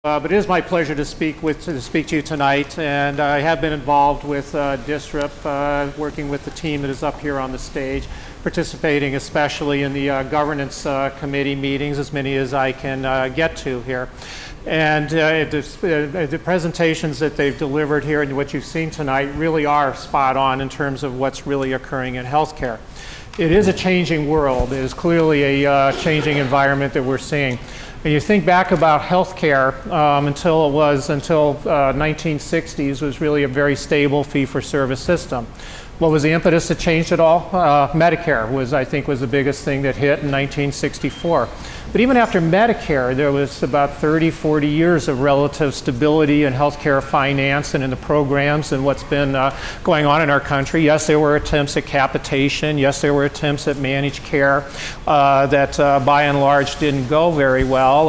But it is my pleasure to speak to you tonight, and I have been involved with DISRIP, working with the team that is up here on the stage, participating especially in the governance committee meetings, as many as I can get to here. And the presentations that they've delivered here and what you've seen tonight really are spot on in terms of what's really occurring in healthcare. It is a changing world. It is clearly a changing environment that we're seeing. And you think back about healthcare until 1960s was really a very stable fee-for-service system. What was the impetus that changed it all? Medicare was the biggest thing that hit in 1964. But even after Medicare, there was about 30, 40 years of relative stability in healthcare finance and in the programs and what's been going on in our country. Yes, there were attempts at capitation. Yes, there were attempts at managed care that by and large didn't go very well,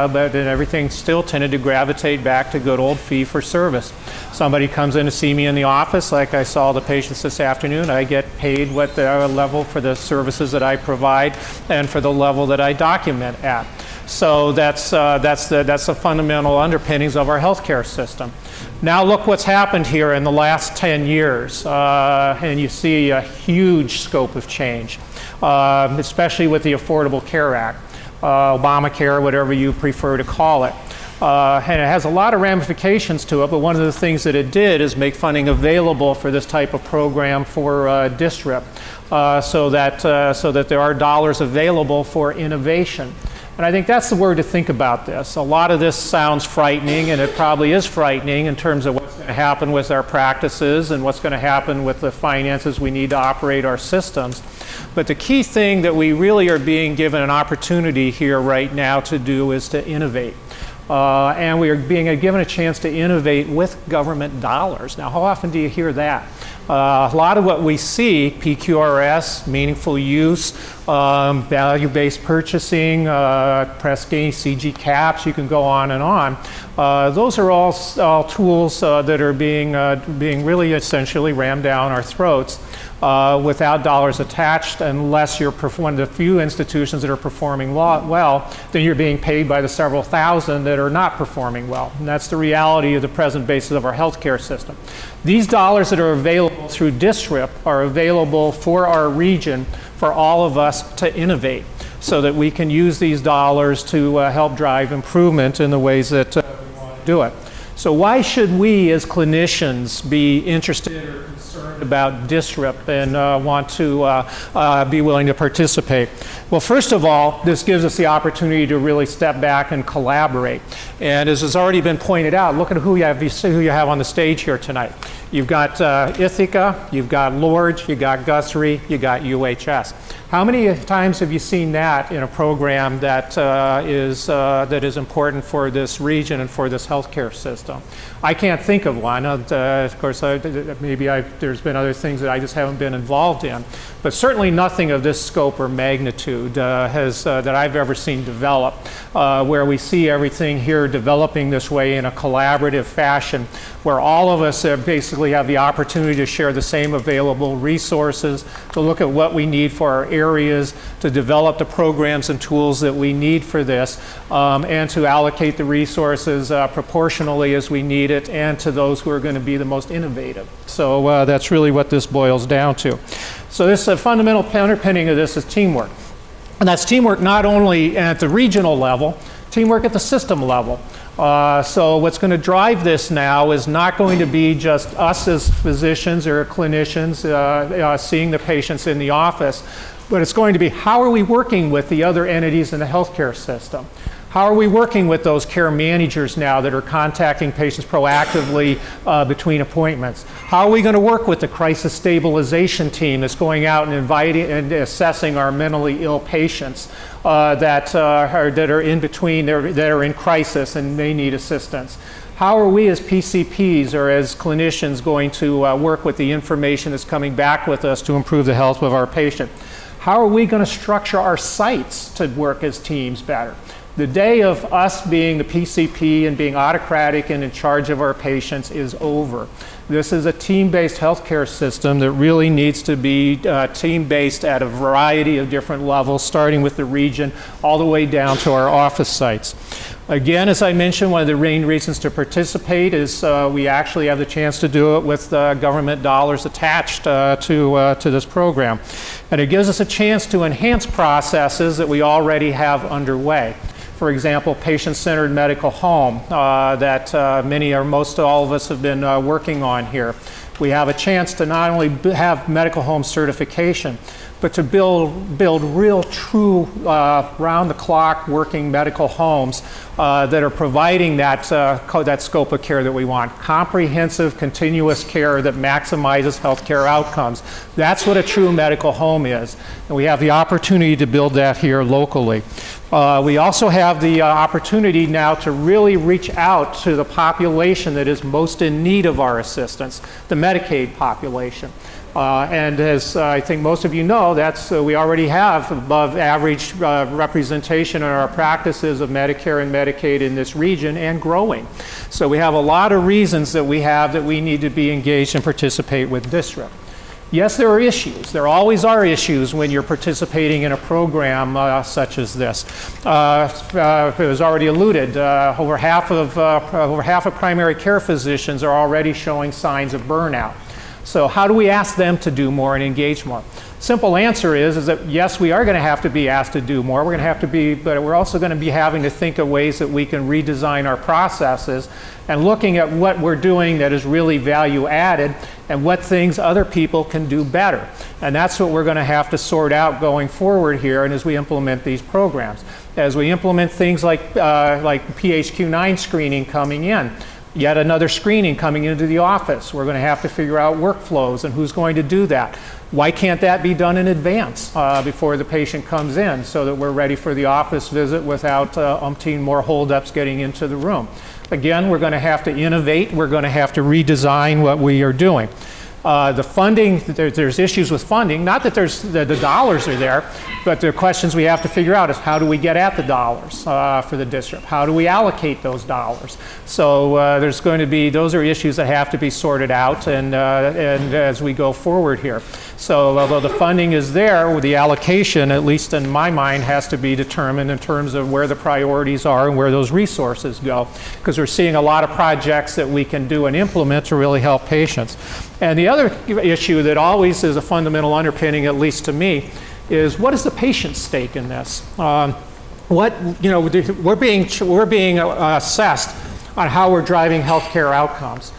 but everything still tended to gravitate back to good old fee-for-service. Somebody comes in to see me in the office, like I saw the patients this afternoon. I get paid what the level for the services that I provide and for the level that I document at. So that's the fundamental underpinnings of our healthcare system. Now look what's happened here in the last 10 years, and you see a huge scope of change, especially with the Affordable Care Act, Obamacare, whatever you prefer to call it. And it has a lot of ramifications to it, but one of the things that it did is make funding available for this type of program for DISRIP, so that there are dollars available for innovation. And I think that's the word to think about this. A lot of this sounds frightening, and it probably is frightening in terms of what's going to happen with our practices and what's going to happen with the finances we need to operate our systems. But the key thing that we really are being given an opportunity here right now to do is to innovate. And we are being given a chance to innovate with government dollars. Now, how often do you hear that? A lot of what we see, PQRS, meaningful use, value-based purchasing, press gains, CG caps, you can go on and on. Those are all tools that are being really essentially rammed down our throats without dollars attached, unless you're one of the few institutions that are performing well, then you're being paid by the several thousand that are not performing well. And that's the reality of the present basis of our healthcare system. These dollars that are available through DISRIP are available for our region, for all of us to innovate, so that we can use these dollars to help drive improvement in the ways that we want to do it. So why should we as clinicians be interested or concerned about DISRIP and want to be willing to participate? Well, first of all, this gives us the opportunity to really step back and collaborate. And as has already been pointed out, look at who you have on the stage here tonight. You've got Ithaca, you've got Lords, you've got Guthrie, you've got UHS. How many times have you seen that in a program that is important for this region and for this healthcare system? I can't think of one. Of course, there's been other things that I just haven't been involved in, but certainly nothing of this scope or magnitude that I've ever seen develop, where we see everything here developing this way in a collaborative fashion, where all of us basically have the opportunity to share the same available resources, to look at what we need for our areas, to develop the programs and tools that we need for this, and to allocate the resources proportionally as we need it, and to those who are going to be the most innovative. So that's really what this boils down to. So this fundamental underpinning of this is teamwork. And that's teamwork not only at the regional level, teamwork at the system level. So what's going to drive this now is not going to be just us as physicians or clinicians seeing the patients in the office, but it's going to be how are we working with the other entities in the healthcare system? How are we working with those care managers now that are contacting patients proactively between appointments? How are we going to work with the crisis stabilization team that's going out and inviting and assessing our mentally ill patients that are in between, that are in crisis and may need assistance? How are we as PCPs or as clinicians going to work with the information that's coming back with us to improve the health of our patient? How are we going to structure our sites to work as teams better? The day of us being the PCP and being autocratic and in charge of our patients is over. This is a team-based healthcare system that really needs to be team-based at a variety of different levels, starting with the region all the way down to our office sites. Again, as I mentioned, one of the main reasons to participate is we actually have the chance to do it with government dollars attached to this program. And it gives us a chance to enhance processes that we already have underway. For example, patient-centered medical home that many or most all of us have been working on here. We have a chance to not only have medical home certification, but to build real, true, round-the-clock working medical homes that are providing that scope of care that we want. Comprehensive, continuous care that maximizes healthcare outcomes. That's what a true medical home is. And we have the opportunity to build that here locally. We also have the opportunity now to really reach out to the population that is most in need of our assistance, the Medicaid population. And as I think most of you know, we already have above average representation in our practices of Medicare and Medicaid in this region, and growing. So we have a lot of reasons that we need to be engaged and participate with district. Yes, there are issues. There always are issues when you're participating in a program such as this. It was already alluded, over half of primary care physicians are already showing signs of burnout. So how do we ask them to do more and engage more? Simple answer is that yes, we are going to have to be asked to do more. We're going to have to be, but we're also going to be having to think of ways that we can redesign our processes and looking at what we're doing that is really value added and what things other people can do better. And that's what we're going to have to sort out going forward here and as we implement these programs. As we implement things like PHQ-9 screening coming in, yet another screening coming into the office. We're going to have to figure out workflows and who's going to do that. Why can't that be done in advance before the patient comes in so that we're ready for the office visit without umpteen more holdups getting into the room? Again, we're going to have to innovate. We're going to have to redesign what we are doing. The funding, there's issues with funding. Not that the dollars are there, but the questions we have to figure out is how do we get at the dollars for the district? How do we allocate those dollars? So there's going to be, those are issues that have to be sorted out and as we go forward here. So although the funding is there, the allocation, at least in my mind, has to be determined in terms of where the priorities are and where those resources go. Because we're seeing a lot of projects that we can do and implement to really help patients. And the other issue that always is a fundamental underpinning, at least to me, is what is the patient's stake in this? We're being assessed on how we're driving healthcare outcomes.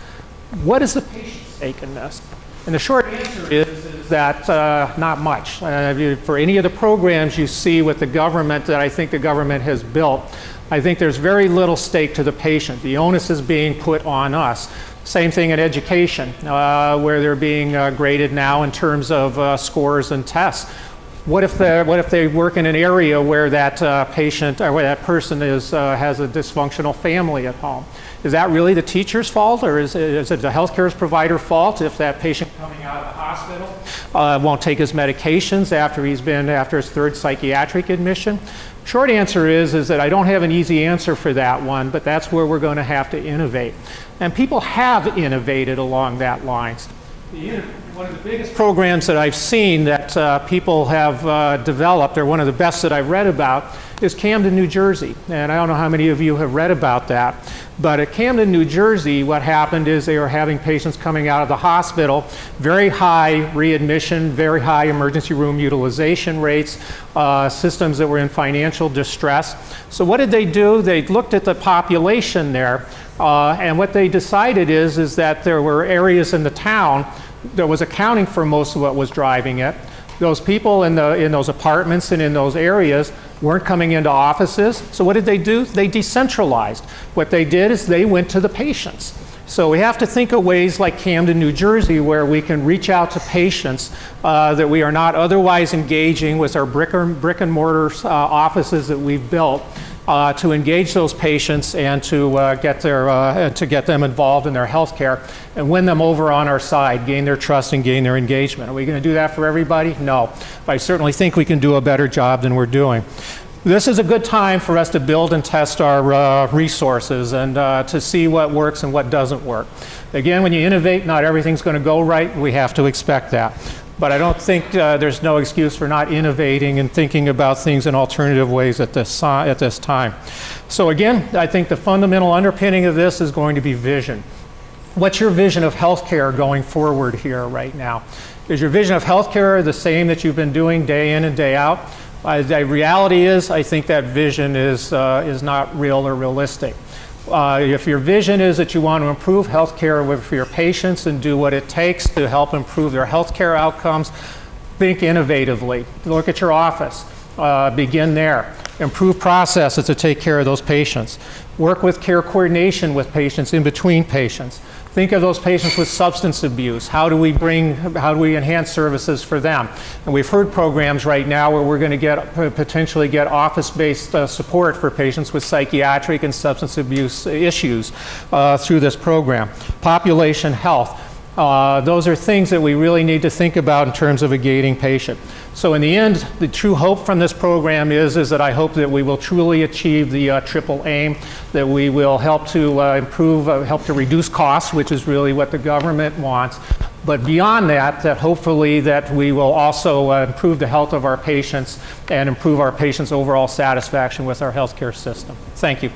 What is the patient's stake in this? And the short answer is that not much. For any of the programs you see with the government that I think the government has built, I think there's very little stake to the patient. The onus is being put on us. Same thing in education, where they're being graded now in terms of scores and tests. What if they work in an area where that patient or where that person has a dysfunctional family at home? Is that really the teacher's fault, or is it the healthcare provider's fault if that patient coming out of the hospital won't take his medications after his third psychiatric admission? Short answer is that I don't have an easy answer for that one, but that's where we're going to have to innovate. And people have innovated along that lines. One of the biggest programs that I've seen that people have developed, or one of the best that I've read about, is Camden, New Jersey. And I don't know how many of you have read about that. But at Camden, New Jersey, what happened is they were having patients coming out of the hospital, very high readmission, very high emergency room utilization rates, systems that were in financial distress. So what did they do? They looked at the population there, and what they decided is that there were areas in the town that was accounting for most of what was driving it. Those people in those apartments and in those areas weren't coming into offices. So what did they do? They decentralized. What they did is they went to the patients. So we have to think of ways like Camden, New Jersey, where we can reach out to patients that we are not otherwise engaging with our brick and mortar offices that we've built to engage those patients and to get them involved in their health care and win them over on our side, gain their trust and gain their engagement. Are we going to do that for everybody? No. But I certainly think we can do a better job than we're doing. This is a good time for us to build and test our resources and to see what works and what doesn't work. Again, when you innovate, not everything's going to go right. We have to expect that. But I don't think there's no excuse for not innovating and thinking about things in alternative ways at this time. So again, I think the fundamental underpinning of this is going to be vision. What's your vision of healthcare going forward here right now? Is your vision of healthcare the same that you've been doing day in and day out? The reality is, I think that vision is not real or realistic. If your vision is that you want to improve healthcare for your patients and do what it takes to help improve their healthcare outcomes, think innovatively. Look at your office. Begin there. Improve processes to take care of those patients. Work with care coordination with patients in between patients. Think of those patients with substance abuse. How do we enhance services for them? And we've heard programs right now where we're going to potentially get office-based support for patients with psychiatric and substance abuse issues through this program. Population health. Those are things that we really need to think about in terms of a gating patient. So in the end, the true hope from this program is that I hope that we will truly achieve the triple aim, that we will help to help to reduce costs, which is really what the government wants. But beyond that, that hopefully that we will also improve the health of our patients and improve our patients' overall satisfaction with our healthcare system. Thank you.